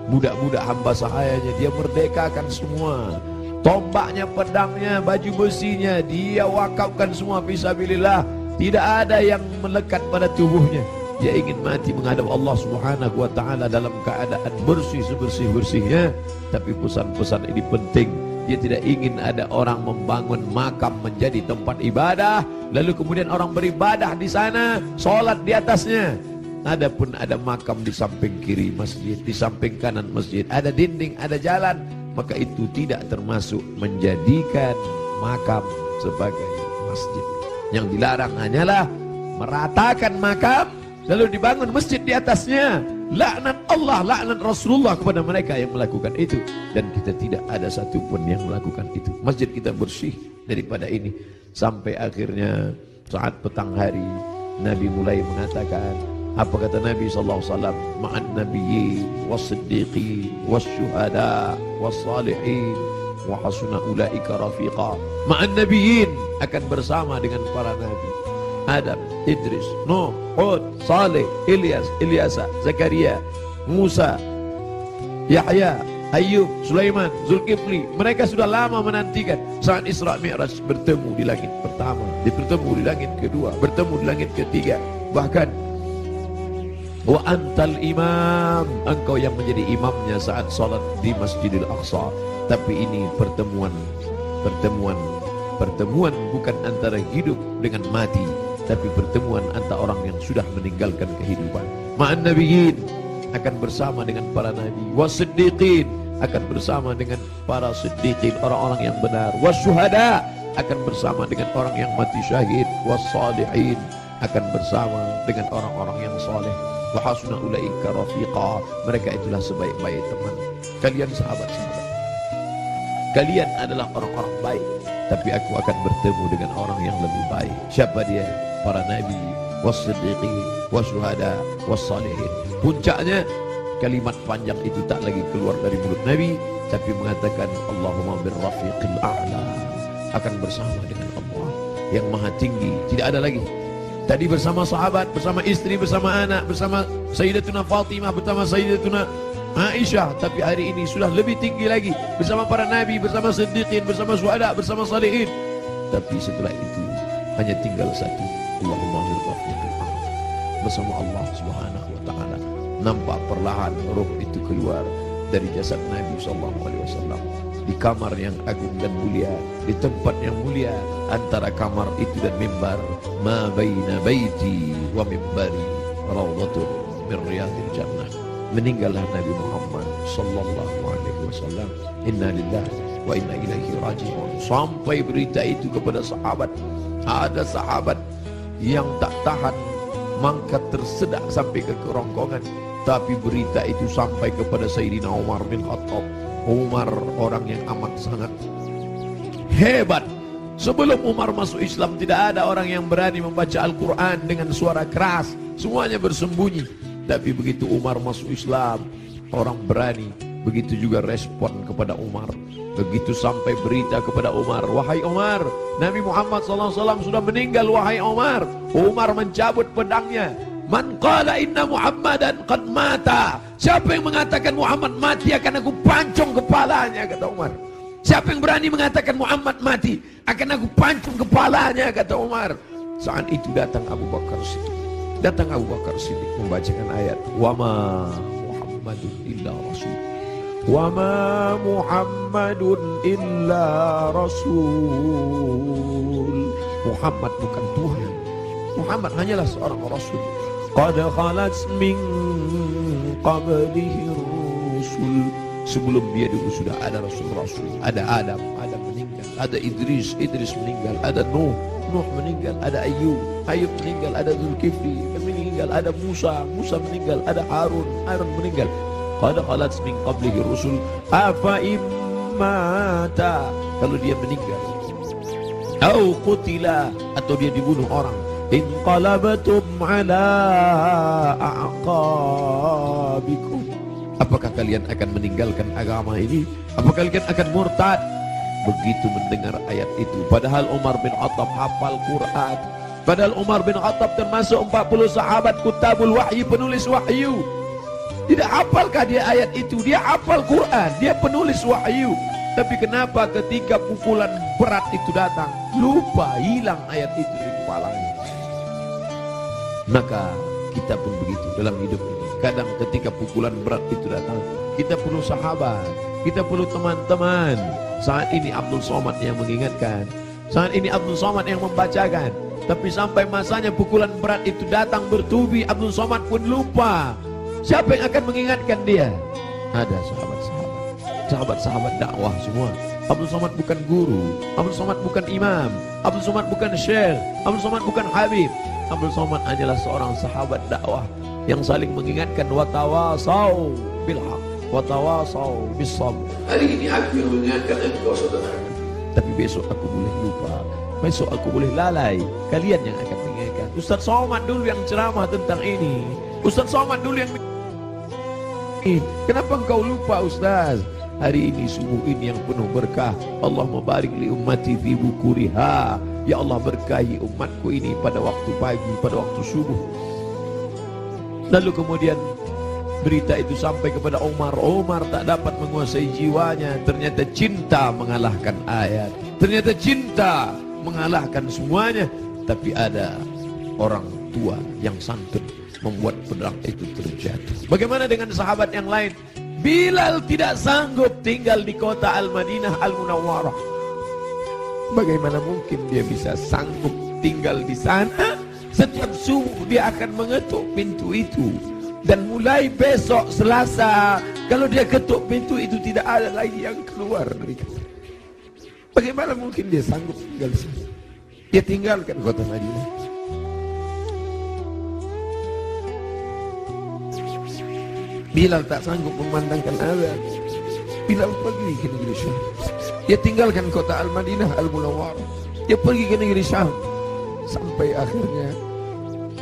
Budak-budak hamba sahayanya dia merdekakan semua. Tombaknya, pedangnya, baju besinya dia wakafkan semua fisabilillah. Tidak ada yang melekat pada tubuhnya. Dia ingin mati menghadap Allah Subhanahu wa taala dalam keadaan bersih sebersih-bersihnya. Tapi pesan-pesan ini penting. Dia tidak ingin ada orang membangun makam menjadi tempat ibadah, lalu kemudian orang beribadah di sana, sholat di atasnya. Adapun ada makam di samping kiri masjid, di samping kanan masjid, ada dinding, ada jalan, maka itu tidak termasuk menjadikan makam sebagai masjid. Yang dilarang hanyalah meratakan makam lalu dibangun masjid di atasnya. Laknat Allah, laknat Rasulullah kepada mereka yang melakukan itu. Dan kita tidak ada satupun yang melakukan itu. Masjid kita bersih daripada ini. Sampai akhirnya saat petang hari Nabi mulai mengatakan, apa kata Nabi SAW? Ma'an nabiyyin was-siddiqin was-syuhada was-salihin wa hasuna ulaika rafiqa. Ma'an nabiyyin, akan bersama dengan para nabi, Adam, Idris, Nuh, Hud, Saleh, Ilyas, Ilyasa, Zakaria, Musa, Yahya, Ayub, Sulaiman, Zulkifli. Mereka sudah lama menantikan saat Isra Mi'raj bertemu di langit pertama, bertemu di langit kedua, bertemu di langit ketiga. Bahkan wa antal imam, engkau yang menjadi imamnya saat salat di Masjidil Aqsa. Tapi ini pertemuan bukan antara hidup dengan mati, tapi pertemuan antara orang yang sudah meninggalkan kehidupan. Ma'an nabiyyin, akan bersama dengan para nabi. Was-siddiqin, akan bersama dengan para siddiqin, orang-orang yang benar. Was-syuhada, akan bersama dengan orang yang mati syahid. Was-salihin, akan bersama dengan orang-orang yang soleh. Wa hasuna ulaika rafiqa, mereka itulah sebaik-baik teman. Kalian sahabat-sahabat, kalian adalah orang-orang baik, tapi aku akan bertemu dengan orang yang lebih baik. Siapa dia? Para nabi, was-siddiqin, was-syuhada, was-salihin. Puncaknya kalimat panjang itu tak lagi keluar dari mulut Nabi, tapi mengatakan Allahumma birrafiqil a'la, akan bersama dengan Allah yang maha tinggi. Tidak ada lagi. Tadi bersama sahabat, bersama istri, bersama anak, bersama Sayyidatuna Fatimah, bersama Sayyidatuna Aisyah, tapi hari ini sudah lebih tinggi lagi, bersama para nabi, bersama siddiqin, bersama syuhada, bersama salihin. Tapi setelah itu hanya tinggal satu, Allahumma birrafiqil a'la, bersama Allah Subhanahu wa taala. Nampak perlahan roh itu keluar dari jasad Nabi SAW. di kamar yang agung dan mulia, di tempat yang mulia antara kamar itu dan mimbar. Ma baina baiti wa mimbari raudhatun min riyadil jannah. Meninggallah Nabi Muhammad sallallahu alaihi wasallam. Inna lillahi wa inna ilaihi raji'un. Sampai berita itu kepada sahabat. Ada sahabat yang tak tahan, mangkat tersedak sampai ke kerongkongan. Tapi berita itu sampai kepada Sayyidina Umar bin Khattab. Umar orang yang amat sangat hebat. Sebelum Umar masuk Islam, tidak ada orang yang berani membaca Al-Quran dengan suara keras. Semuanya bersembunyi. Tapi begitu Umar masuk Islam, orang berani. Begitu juga respon kepada Umar. Begitu sampai berita kepada Umar, wahai Umar, Nabi Muhammad SAW sudah meninggal, wahai Umar. Umar mencabut pedangnya. Man qala inna Muhammadan qad mata. Siapa yang mengatakan Muhammad mati, akan aku pancung kepalanya, kata Umar. Siapa yang berani mengatakan Muhammad mati, akan aku pancung kepalanya, kata Umar. Saat itu datang Abu Bakar Siddiq. Datang Abu Bakar Siddiq membacakan ayat, wa ma Muhammadun illa rasul. Wa ma Muhammadun illa rasul. Muhammad bukan Tuhan. Muhammad hanyalah seorang rasul. Qad khalat min qablihi rusul. Sebelum dia dulu sudah ada rasul-rasul. Ada Adam meninggal. Ada Idris meninggal. Ada Nuh meninggal. Ada Ayub meninggal. Ada Zulkifli meninggal. Ada Musa meninggal. Ada Harun meninggal. Qad khalat min qablihi rusul afa immata, kalau dia meninggal, au qutila, atau dia dibunuh orang, inqalabatum ala a'qabikum, apakah kalian akan meninggalkan agama ini? Apakah kalian akan murtad? Begitu mendengar ayat itu, padahal Umar bin Khattab hafal Quran, padahal Umar bin Khattab termasuk 40 sahabat kutabul wahyi, penulis wahyu. Tidak hafalkah dia ayat itu? Dia hafal Quran, dia penulis wahyu. Tapi kenapa ketika pukulan berat itu datang, lupa, hilang ayat itu di kepalanya? Maka kita pun begitu dalam hidup ini. Kadang ketika pukulan berat itu datang, kita perlu sahabat, kita perlu teman-teman. Saat ini Abdul Somad yang mengingatkan, saat ini Abdul Somad yang membacakan. Tapi sampai masanya pukulan berat itu datang bertubi, Abdul Somad pun lupa. Siapa yang akan mengingatkan dia? Ada sahabat-sahabat dakwah semua. Abdul Somad bukan guru, Abdul Somad bukan imam, Abdul Somad bukan syekh, Abdul Somad bukan habib. Abdul Somad hanyalah seorang sahabat dakwah yang saling mengingatkan, watawasau bil haq, watawasau bis sabr. Hari ini aku yang mengingatkan engkau saudara. Tapi besok aku boleh lupa, besok aku boleh lalai. Kalian yang akan mengingatkan. Ustaz Somad dulu yang ceramah tentang ini. Ustaz Somad dulu yang kenapa engkau lupa Ustaz? Hari ini subuh ini yang penuh berkah. Allahumma barik li ummati fi bukuriha. Ya Allah, berkahi umatku ini pada waktu pagi, pada waktu subuh. Lalu kemudian berita itu sampai kepada Umar. Umar tak dapat menguasai jiwanya. Ternyata cinta mengalahkan ayat. Ternyata cinta mengalahkan semuanya. Tapi ada orang tua yang santun membuat pedang itu terjatuh. Bagaimana dengan sahabat yang lain? Bilal tidak sanggup tinggal di kota Al-Madinah Al-Munawwarah. Bagaimana mungkin dia bisa sanggup tinggal di sana? Setiap subuh dia akan mengetuk pintu itu. Dan mulai besok Selasa, kalau dia ketuk pintu itu tidak ada lagi yang keluar dari kota. Bagaimana mungkin dia sanggup tinggal di sana? Dia tinggalkan kota Madinah. Bilal tak sanggup memandangkan azan. Bilal pergi ke negeri Syam. Dia tinggalkan kota Al-Madinah Al-Munawwarah. Dia pergi ke negeri Syam. Sampai akhirnya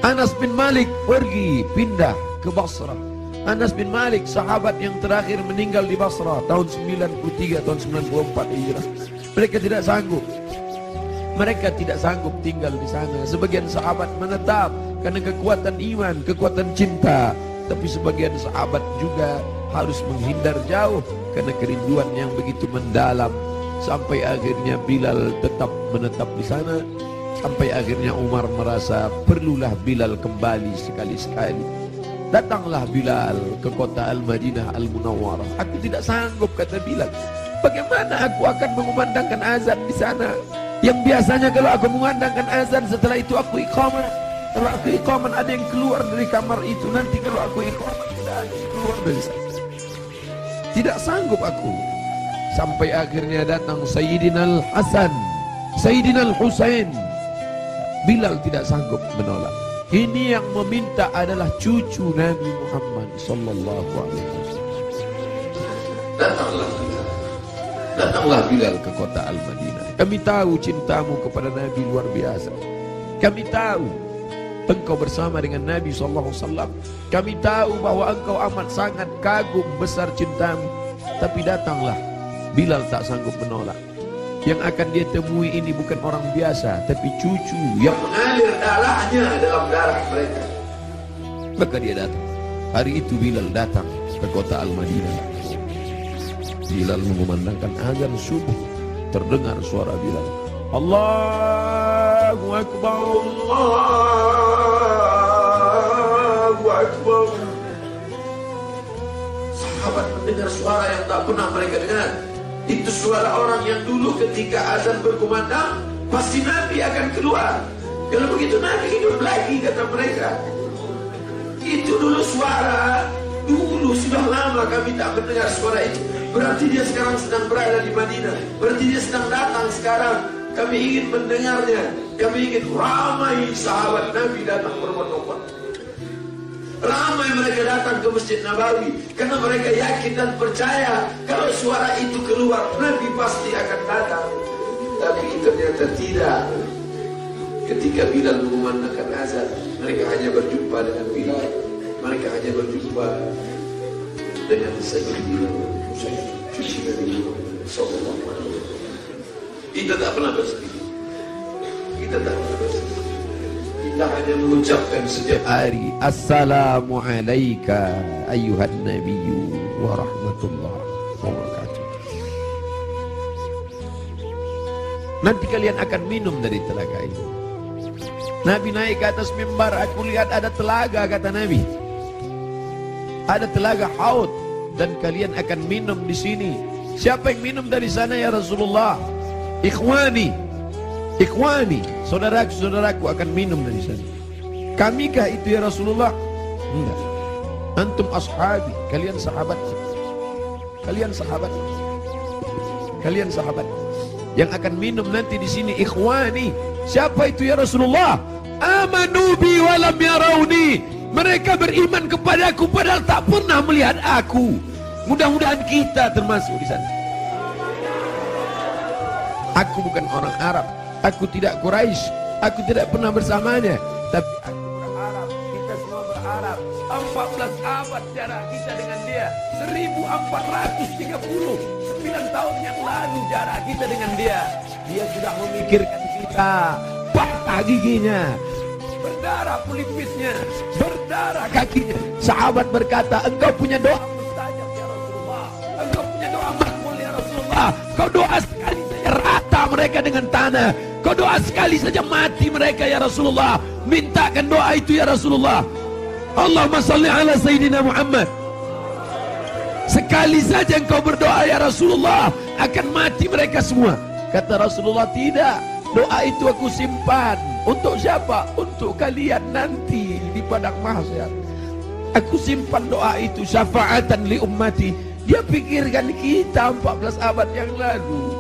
Anas bin Malik pergi pindah ke Basrah. Anas bin Malik sahabat yang terakhir meninggal di Basrah tahun 93 tahun 94 Hijrah. Mereka tidak sanggup. Mereka tidak sanggup tinggal di sana. Sebagian sahabat menetap karena kekuatan iman, kekuatan cinta. Tapi sebagian sahabat juga harus menghindar jauh karena kerinduan yang begitu mendalam. Sampai akhirnya Bilal tetap menetap di sana. Sampai akhirnya Umar merasa perlulah Bilal kembali sekali-sekali. Datanglah Bilal ke kota Al-Madinah Al-Munawwarah. Aku tidak sanggup, kata Bilal. Bagaimana aku akan mengumandangkan azan di sana? Yang biasanya kalau aku mengumandangkan azan, setelah itu aku iqamah. Kalau aku iqamah ada yang keluar dari kamar itu. Nanti kalau aku iqamah tidak ada yang keluar dari sana. Tidak sanggup aku. Sampai akhirnya datang Sayyidina Al-Hasan, Sayyidina Al-Husain. Bilal tidak sanggup menolak. Ini yang meminta adalah cucu Nabi Muhammad sallallahu alaihi wasallam. Datanglah Bilal ke kota Al-Madinah. Kami tahu cintamu kepada Nabi luar biasa. Kami tahu engkau bersama dengan Nabi sallallahu alaihi wasallam. Kami tahu bahwa engkau amat sangat kagum besar cintamu. Tapi datanglah. Bilal tak sanggup menolak. Yang akan dia temui ini bukan orang biasa, tapi cucu yang mengalir darahnya dalam darah mereka. Maka dia datang. Hari itu Bilal datang ke kota Al-Madinah. Bilal mengumandangkan azan subuh. Terdengar suara Bilal, Allahu Akbar, Allahu Akbar. Sahabat mendengar suara yang tak pernah mereka dengar. Itu suara orang yang dulu ketika azan berkumandang pasti Nabi akan keluar. Kalau begitu Nabi hidup lagi, kata mereka. Itu dulu suara, dulu sudah lama kami tak mendengar suara itu. Berarti dia sekarang sedang berada di Madinah. Berarti dia sedang datang sekarang. Kami ingin mendengarnya. Kami ingin ramai sahabat Nabi datang berbondong-bondong. Ramai mereka datang ke Masjid Nabawi karena mereka yakin dan percaya kalau suara itu keluar Nabi pasti akan datang. Tapi ternyata tidak. Ketika Bilal mengumandangkan azan, mereka hanya berjumpa dengan Bilal. Mereka hanya berjumpa dengan Sayyidina Husain, cucu Nabi sallallahu alaihi wasallam. Kita tak pernah bersedih. Kita tak pernah bersedih. Kita hanya mengucapkan setiap hari Assalamu alayka ayyuhan nabiyyu wa rahmatullahi wa barakatuh. Nanti kalian akan minum dari telaga itu. Nabi naik ke atas mimbar, aku lihat ada telaga, kata Nabi. Ada telaga Haud dan kalian akan minum di sini. Siapa yang minum dari sana ya Rasulullah? Ikhwani, ikhwani, saudaraku akan minum dari sana. Kamikah itu ya Rasulullah? Enggak. Antum ashabi, kalian sahabat. Kalian sahabat. Kalian sahabat. Yang akan minum nanti di sini ikhwani. Siapa itu ya Rasulullah? Amanu bi wa lam yarawni. Mereka beriman kepadaku padahal tak pernah melihat aku. Mudah-mudahan kita termasuk di sana. Aku bukan orang Arab. Aku tidak Quraisy. Aku tidak pernah bersamanya. Tapi aku berharap, kita semua berharap 14 abad jarak kita dengan dia. 1439 tahun yang lalu jarak kita dengan dia. Dia sudah memikirkan kita. Patah giginya, berdarah pelipisnya, berdarah kakinya. Sahabat berkata, engkau punya doa mustajab ya Rasulullah. Engkau punya doa makbul ya Rasulullah. Kau doa sekali saja rata mereka dengan tanah. Kau doa sekali saja mati mereka ya Rasulullah. Mintakan doa itu ya Rasulullah. Allahumma salli ala Sayyidina Muhammad. Sekali saja engkau berdoa ya Rasulullah, akan mati mereka semua. Kata Rasulullah, tidak. Doa itu aku simpan. Untuk siapa? Untuk kalian nanti di padang mahsyar. Aku simpan doa itu syafaatan li ummati. Dia pikirkan kita 14 abad yang lalu.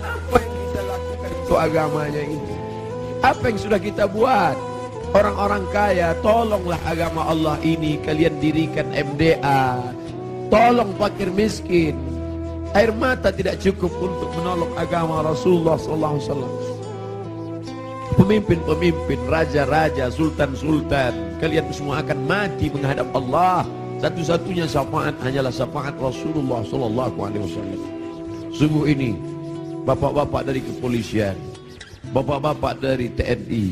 Apa yang kita lakukan untuk agamanya ini? Apa yang sudah kita buat? Orang-orang kaya, tolonglah agama Allah ini. Kalian dirikan MDA. Tolong fakir miskin. Air mata tidak cukup untuk menolong agama Rasulullah SAW. Pemimpin-pemimpin, raja-raja, sultan-sultan, kalian semua akan mati menghadap Allah. Satu-satunya syafaat hanyalah syafaat Rasulullah SAW. Sungguh ini, bapak-bapak dari kepolisian, bapak-bapak dari TNI,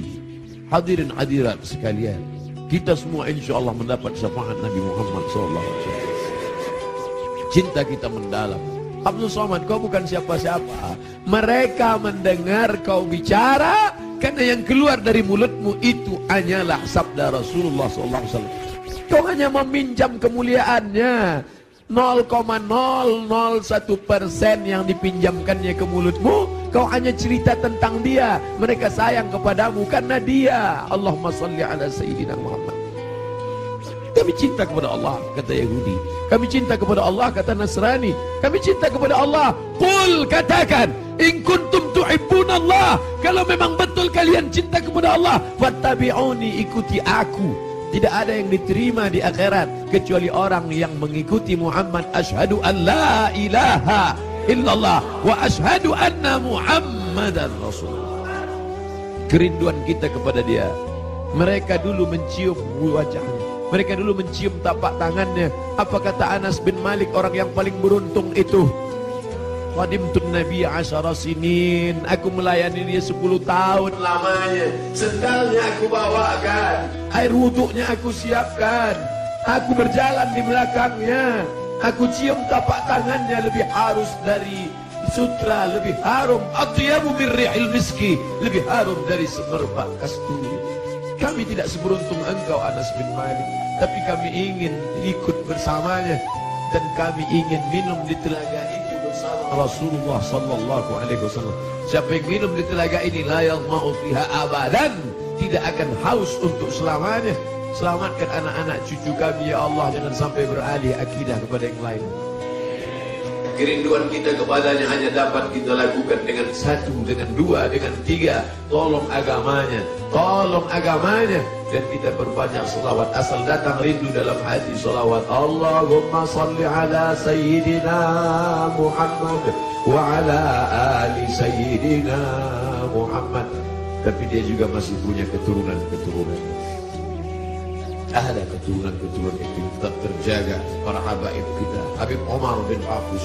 hadirin hadirat sekalian, kita semua insya Allah mendapat syafaat Nabi Muhammad SAW. Cinta kita mendalam. Abdul Somad, kau bukan siapa-siapa. Mereka mendengar kau bicara karena yang keluar dari mulutmu itu hanyalah sabda Rasulullah SAW. Kau hanya meminjam kemuliaannya. 0,001% yang dipinjamkannya ke mulutmu, kau hanya cerita tentang dia. Mereka sayang kepadamu karena dia. Allahumma salli ala Sayyidina Muhammad. Kami cinta kepada Allah, kata Yahudi. Kami cinta kepada Allah, kata Nasrani. Kami cinta kepada Allah. Qul, katakan, in kuntum tuhibbunallah, kalau memang betul kalian cinta kepada Allah, fattabi'uni, ikuti aku. Tidak ada yang diterima di akhirat kecuali orang yang mengikuti Muhammad. Asyhadu an la ilaha illallah wa asyhadu anna Muhammadan Rasulullah. Kerinduan kita kepada dia. Mereka dulu mencium wajahnya, mereka dulu mencium tapak tangannya. Apa kata Anas bin Malik, orang yang paling beruntung itu? Khadimtun Nabi 10 sinin, aku melayani dia 10 tahun lamanya. Sendalnya aku bawakan, air wuduknya aku siapkan, aku berjalan di belakangnya, aku cium tapak tangannya, lebih harus dari sutra, lebih harum, atyabu min rihil miski, lebih harum dari semerbak kasturi. Kami tidak seberuntung engkau Anas bin Malik, tapi kami ingin ikut bersamanya, dan kami ingin minum di telaga itu bersama Rasulullah sallallahu alaihi wasallam. Siapa yang minum di telaga ini, la yadma'u fiha abadan, tidak akan haus untuk selamanya. Selamatkan anak-anak cucu kami ya Allah, jangan sampai beralih akidah kepada yang lain. Kerinduan kita kepadanya hanya dapat kita lakukan dengan 1, dengan 2, dengan 3. Tolong agamanya, tolong agamanya. Dan kita berbanyak selawat. Asal datang rindu dalam hati selawat. Allahumma salli ala Sayyidina Muhammad wa ala ali Sayyidina Muhammad. Tapi dia juga masih punya keturunan-keturunan. Ada keturunan-keturunan itu tetap terjaga. Para habaib kita, Habib Omar bin Hafuz,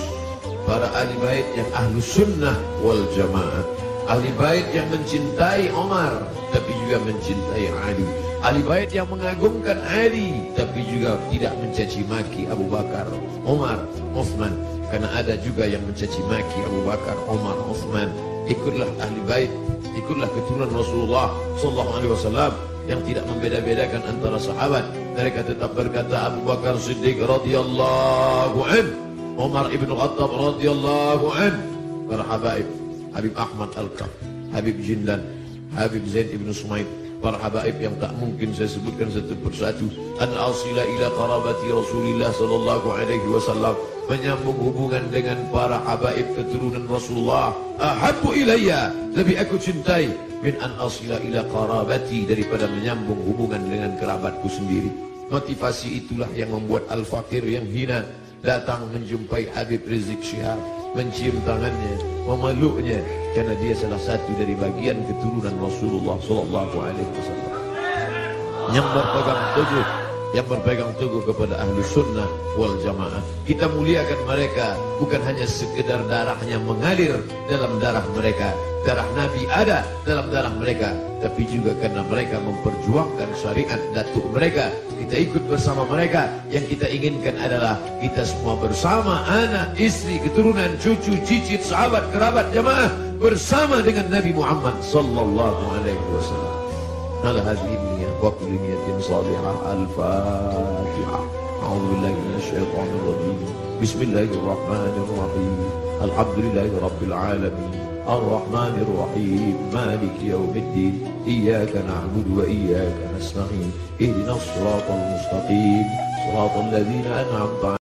para ahli bait yang ahlu sunnah wal jamaah, ahli bait yang mencintai Omar tapi juga mencintai Ali, ahli bait yang mengagungkan Ali tapi juga tidak mencaci maki Abu Bakar, Omar, Uthman. Karena ada juga yang mencaci maki Abu Bakar, Omar, Uthman. Ikutlah ahli bait, ikutlah keturunan Rasulullah sallallahu alaihi wasallam yang tidak membeda-bedakan antara sahabat. Mereka tetap berkata Abu Bakar Siddiq radhiyallahu an, Umar ibn Khattab radhiyallahu an. Para habaib, Habib Ahmad Al-Kaf, Habib Jindan, Habib Zaid ibn Sumaid, para habaib yang tak mungkin saya sebutkan satu persatu. An asila ila qarabati Rasulillah sallallahu alaihi wasallam, menyambung hubungan dengan para habaib keturunan Rasulullah. Ahabbu ilayya, lebih aku cintai min an asila ila qarabati, daripada menyambung hubungan dengan kerabatku sendiri. Motivasi itulah yang membuat al-fakir yang hina datang menjumpai Habib Rizik Syihab, mencium tangannya, memeluknya, karena dia salah satu dari bagian keturunan Rasulullah sallallahu alaihi wasallam yang berpegang teguh kepada ahlu sunnah wal jamaah. Kita muliakan mereka bukan hanya sekedar darahnya mengalir dalam darah mereka, darah Nabi ada dalam darah mereka, tapi juga karena mereka memperjuangkan syariat datuk mereka. Kita ikut bersama mereka. Yang kita inginkan adalah kita semua bersama, anak, istri, keturunan, cucu, cicit, sahabat, kerabat, jamaah, bersama dengan Nabi Muhammad sallallahu alaihi wasallam. Ala hadhihi niyyah wa kulli niyyatin salihah. Al-Fatihah. A'udzu billahi minasyaitonir rajim. Bismillahirrahmanirrahim. Alhamdulillahi rabbil alamin. Ar-Rahmanir Rahim. Maliki yaumiddin. Iyyaka na'budu wa iyyaka nasta'in. Ihdinas siratal mustaqim. Siratal ladzina an'amta